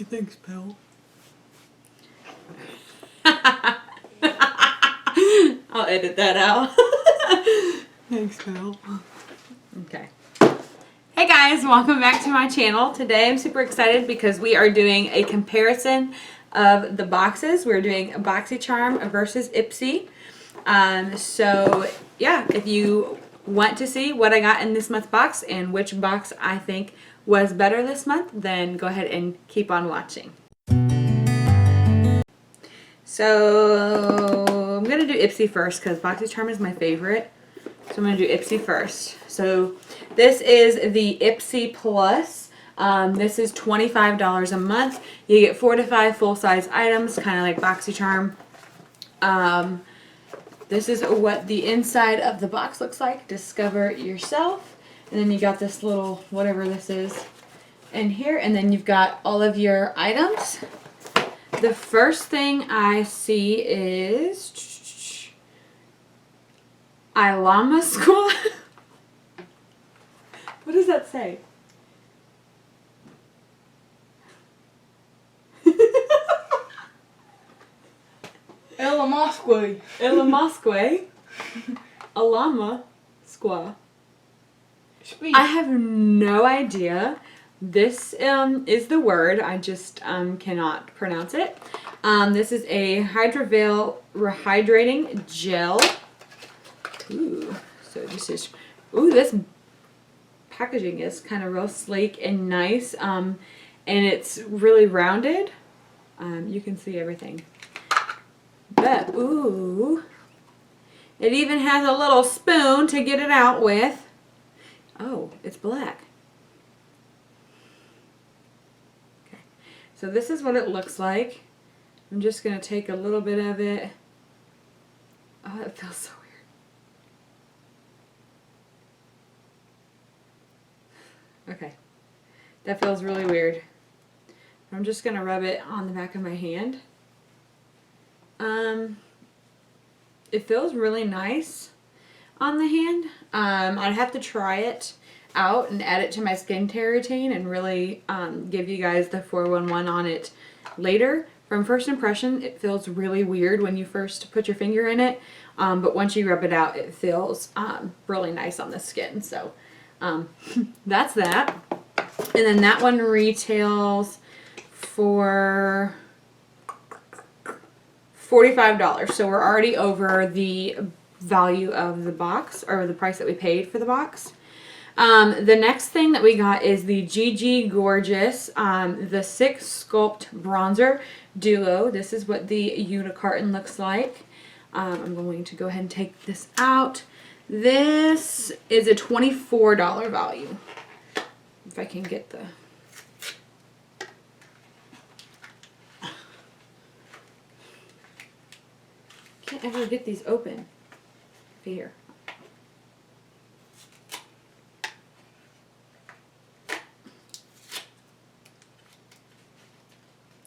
Thanks, pal. I'll edit that out. Thanks, pal. Okay. Hey guys, welcome back to my channel. Today I'm super excited because we are doing a comparison of the boxes. We're doing BoxyCharm versus Ipsy. So yeah, if you want to see what I got in this month's box and which box I think was better this month, then go ahead and keep on watching. So I'm going to do Ipsy first because BoxyCharm is my favorite. So I'm going to do Ipsy first. So this is the Ipsy Plus. This is $25 a month. You get 4 to 5 full-size items, kind of like BoxyCharm. This is what the inside of the box looks like. Discover yourself. And then you got this little, whatever this is, in here. And then you've got all of your items. The first thing I see is Ilama Squad. What does that say? Elamasque. Elamasque. Alama Squad. I have no idea. This is the word. I just cannot pronounce it. This is a Hydroveil Rehydrating Gel. Ooh, so this is, ooh, this packaging is kind of real sleek and nice. And it's really rounded. You can see everything. But, ooh, it even has a little spoon to get it out with. Oh, it's black. Okay, so this is what it looks like. I'm just going to take a little bit of it. Oh, it feels so weird. Okay, that feels really weird. I'm just going to rub it on the back of my hand. It feels really nice on the hand. I'd have to try it out and add it to my skincare routine and really give you guys the 411 on it later. From first impression, it feels really weird when you first put your finger in it, but once you rub it out, it feels really nice on the skin. So that's that. And then that one retails for $45. So we're already over the value of the box, or the price that we paid for the box. The next thing that we got is the GG Gorgeous, the 6 Sculpt Bronzer Duo. This is what the unicarton looks like. I'm going to go ahead and take this out. This is a $24 value. If I can get the... Can't ever get these open. Here. I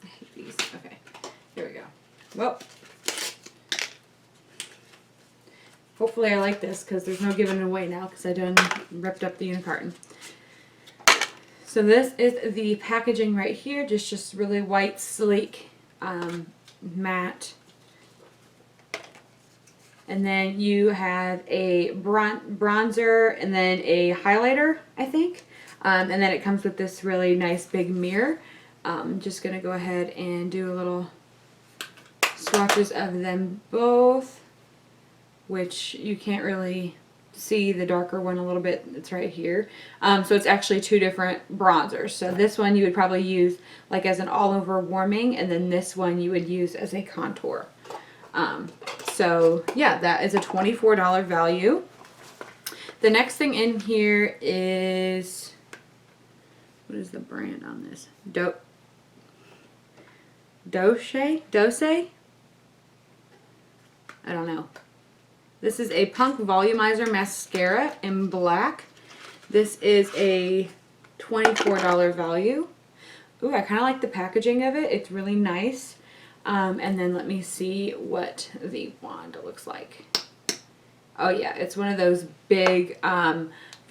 hate these. Okay. Here we go. Well, hopefully I like this because there's no giving it away now because I done ripped up the unicarton. So this is the packaging right here. Just really white, sleek, matte. And then you have a bronzer and then a highlighter, I think. And then it comes with this really nice big mirror. I'm just going to go ahead and do a little swatches of them both, which you can't really see the darker one a little bit. It's right here. So it's actually 2 different bronzers. So this one you would probably use like as an all-over warming, and then this one you would use as a contour. So yeah, that is a $24 value. The next thing in here is, what is the brand on this? Dose? I don't know. This is a Punk Volumizer Mascara in black. This is a $24 value. Ooh, I kind of like the packaging of it. It's really nice. And then let me see what the wand looks like. Oh yeah, it's one of those big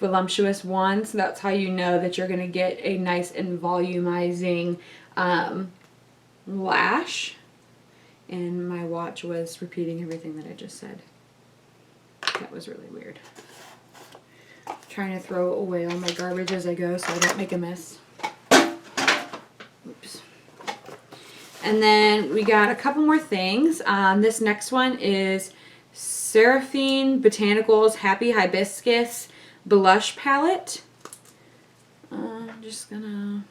voluptuous one, so that's how you know that you're going to get a nice and volumizing lash. And my watch was repeating everything that I just said. That was really weird. I'm trying to throw away all my garbage as I go so I don't make a mess. Oops. And then we got a couple more things. This next one is Seraphine Botanicals Happy Hibiscus Blush Palette. I'm just gonna...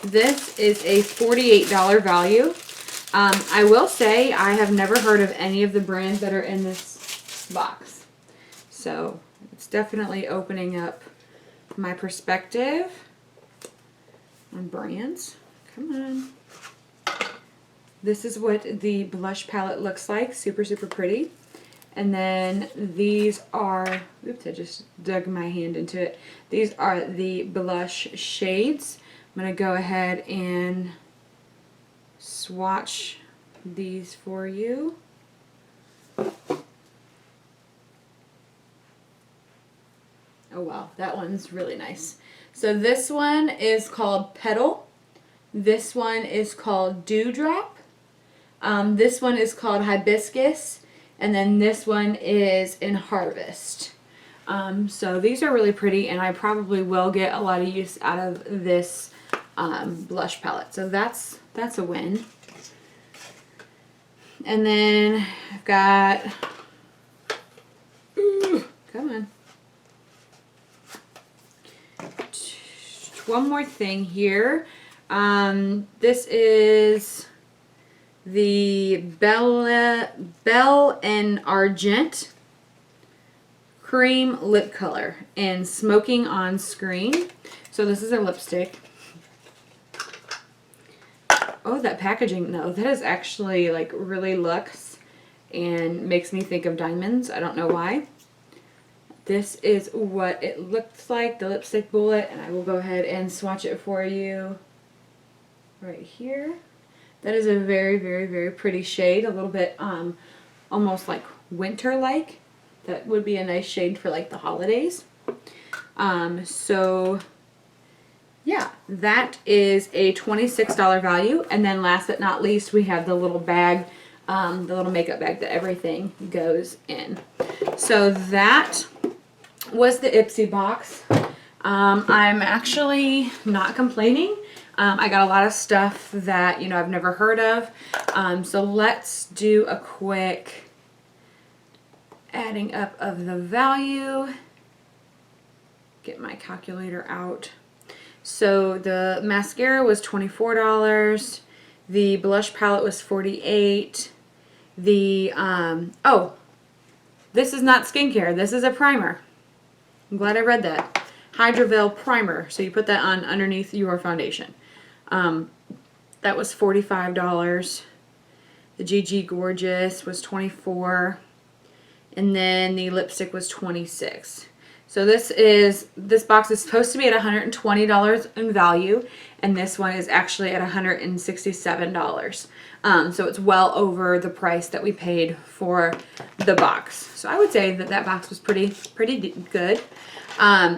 This is a $48 value. I will say I have never heard of any of the brands that are in this box. So it's definitely opening up my perspective on brands. Come on. This is what the blush palette looks like. Super, super pretty. And then these are, oops, I just dug my hand into it. These are the blush shades. I'm going to go ahead and swatch these for you. Oh wow, that one's really nice. So this one is called Petal. This one is called Dewdrop. This one is called Hibiscus. And then this one is in Harvest. So these are really pretty, and I probably will get a lot of use out of this blush palette. So that's a win. And then I've got, come on. One more thing here. This is the Belle and Argent Cream Lip Color in Smoking on Screen. So this is a lipstick. Oh, that packaging, no, that is actually like really luxe and makes me think of diamonds. I don't know why. This is what it looks like, the lipstick bullet, and I will go ahead and swatch it for you right here. That is a very, very, very pretty shade, a little bit almost like winter-like. That would be a nice shade for like the holidays. So yeah, that is a $26 value. And then last but not least, we have the little bag, the little makeup bag that everything goes in. So that was the Ipsy box. I'm actually not complaining. I got a lot of stuff that, you know, I've never heard of. So let's do a quick adding up of the value. Get my calculator out. So the mascara was $24. The blush palette was $48. The, oh, this is not skincare. This is a primer. I'm glad I read that. Hydra Veil Primer. So you put that on underneath your foundation. That was $45. The GG Gorgeous was $24. And then the lipstick was $26. So this box is supposed to be at $120 in value, and this one is actually at $167. So it's well over the price that we paid for the box. So I would say that that box was pretty good.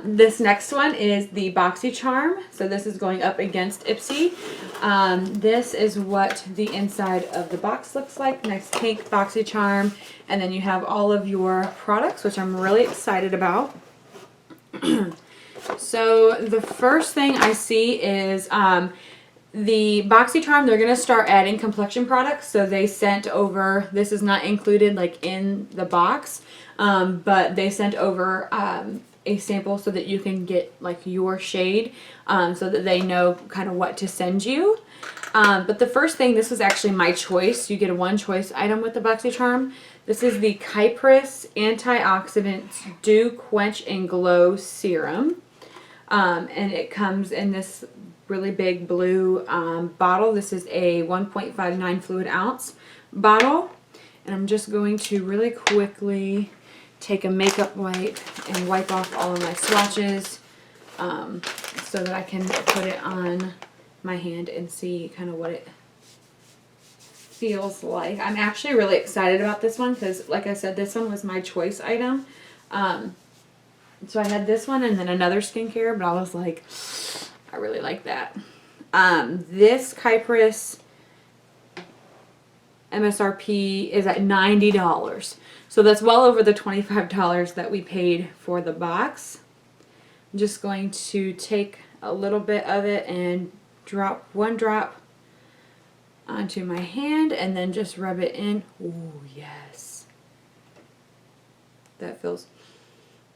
This next one is the BoxyCharm. So this is going up against Ipsy. This is what the inside of the box looks like. Nice pink BoxyCharm. And then you have all of your products, which I'm really excited about. So the first thing I see is the BoxyCharm. They're going to start adding complexion products. So they sent over, this is not included like in the box, but they sent over a sample so that you can get like your shade, so that they know kind of what to send you. But the first thing, this was actually my choice. You get a one choice item with the BoxyCharm. This is the Kypris Antioxidant Dew Quench and Glow Serum. And it comes in this really big blue bottle. This is a 1.59 fluid ounce bottle. And I'm just going to really quickly take a makeup wipe and wipe off all of my swatches so that I can put it on my hand and see kind of what it feels like. I'm actually really excited about this one because, like I said, this one was my choice item. So I had this one and then another skincare, but I was like, I really like that. This Kypris MSRP is at $90. So that's well over the $25 that we paid for the box. I'm just going to take a little bit of it and drop one drop onto my hand and then just rub it in. Oh, yes. That feels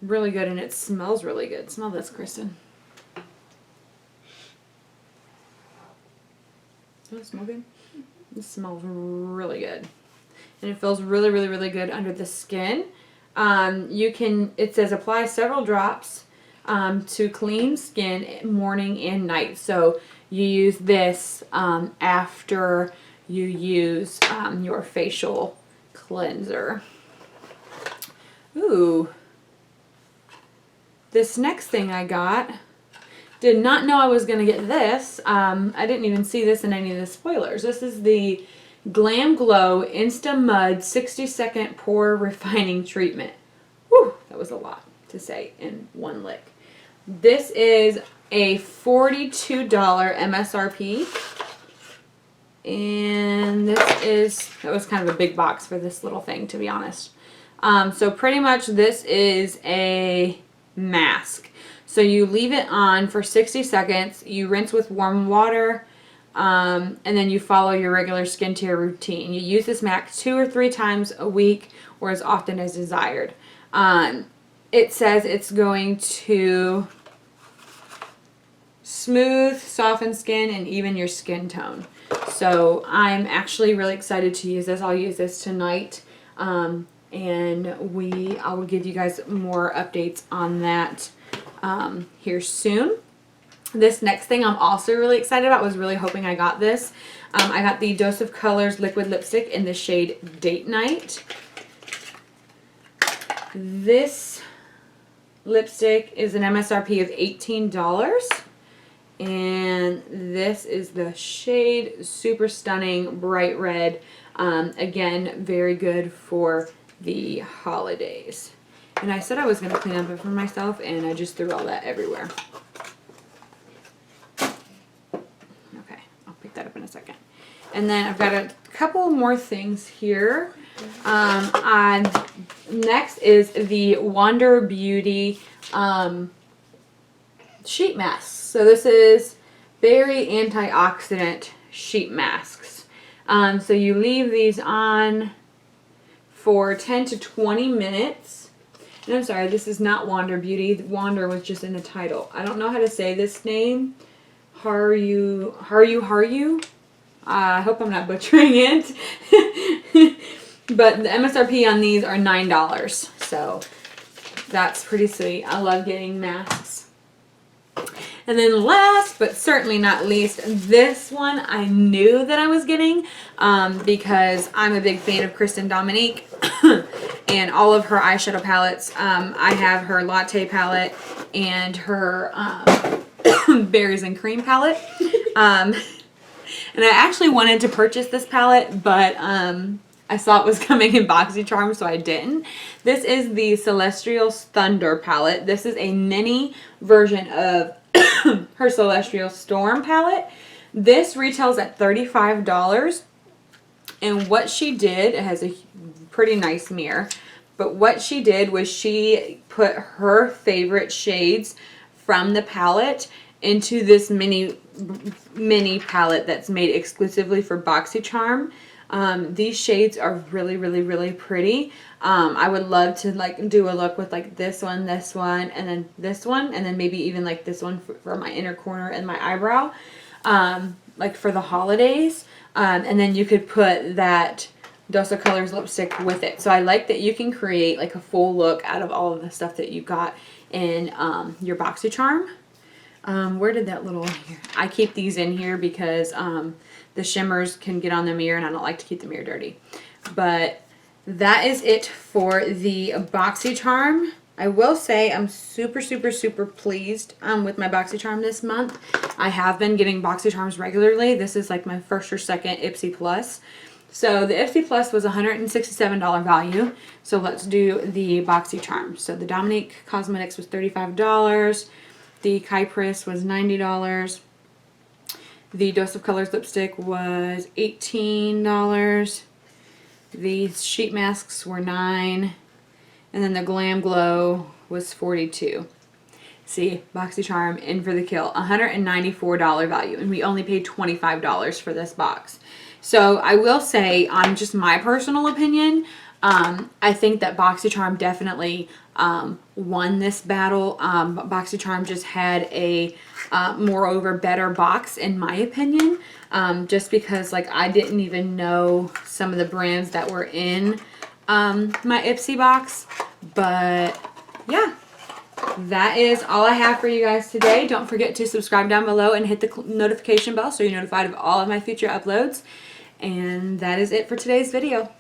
really good and it smells really good. Smell this, Kristen. Does it smell good? It smells really good. And it feels really, really, really good under the skin. It says apply several drops to clean skin morning and night. So you use this after you use your facial cleanser. Ooh. This next thing I got, did not know I was going to get this. I didn't even see this in any of the spoilers. This is the Glam Glow Insta Mud 60-second pore refining treatment. Whew, that was a lot to say in one lick. This is a $42 MSRP. And that was kind of a big box for this little thing, to be honest. So pretty much this is a mask. So you leave it on for 60 seconds, you rinse with warm water, and then you follow your regular skincare routine. You use this mask 2 or 3 times a week or as often as desired. It says it's going to smooth, soften skin, and even your skin tone. So I'm actually really excited to use this. I'll use this tonight. And I will give you guys more updates on that here soon. This next thing I'm also really excited about. Was really hoping I got this. I got the Dose of Colors liquid lipstick in the shade Date Night. This lipstick is an MSRP of $18. And this is the shade Super Stunning Bright Red. Again, very good for the holidays. And I said I was going to clean up it for myself, and I just threw all that everywhere. Okay, I'll pick that up in a second. And then I've got a couple more things here. Next is the Wander Beauty sheet masks. So this is berry antioxidant sheet masks. So you leave these on for 10 to 20 minutes. And I'm sorry, this is not Wander Beauty. Wander was just in the title. I don't know how to say this name. Haru. I hope I'm not butchering it. But the MSRP on these are $9. So that's pretty sweet. I love getting masks. And then last but certainly not least, this one I knew that I was getting because I'm a big fan of Kristen Dominique and all of her eyeshadow palettes. I have her Latte palette and her Berries and Cream palette. And I actually wanted to purchase this palette, but I saw it was coming in BoxyCharm, so I didn't. This is the Celestial Thunder palette. This is a mini version of her Celestial Storm palette. This retails at $35. And what she did, it has a pretty nice mirror, but what she did was she put her favorite shades from the palette into this mini palette that's made exclusively for BoxyCharm. These shades are really, really, really pretty. I would love to like do a look with like this one, and then this one, and then maybe even like this one for my inner corner and my eyebrow, like for the holidays. And then you could put that Dose of Colors lipstick with it. So I like that you can create like a full look out of all of the stuff that you got in your BoxyCharm. Where did that little, here? I keep these in here because the shimmers can get on the mirror and I don't like to keep the mirror dirty. But that is it for the BoxyCharm. I will say I'm super, super, super pleased with my BoxyCharm this month. I have been getting BoxyCharms regularly. This is like my first or second Ipsy Plus. So the Ipsy Plus was $167 value. So let's do the BoxyCharm. So the Dominique Cosmetics was $35. The Kypris was $90. The Dose of Colors lipstick was $18. These sheet masks were $9. And then the Glam Glow was $42. See, BoxyCharm in for the kill. $194 value, and we only paid $25 for this box. So I will say, on just my personal opinion, I think that BoxyCharm definitely won this battle. BoxyCharm just had a moreover better box, in my opinion, just because like I didn't even know some of the brands that were in my Ipsy box. But yeah, that is all I have for you guys today. Don't forget to subscribe down below and hit the notification bell so you're notified of all of my future uploads. And that is it for today's video.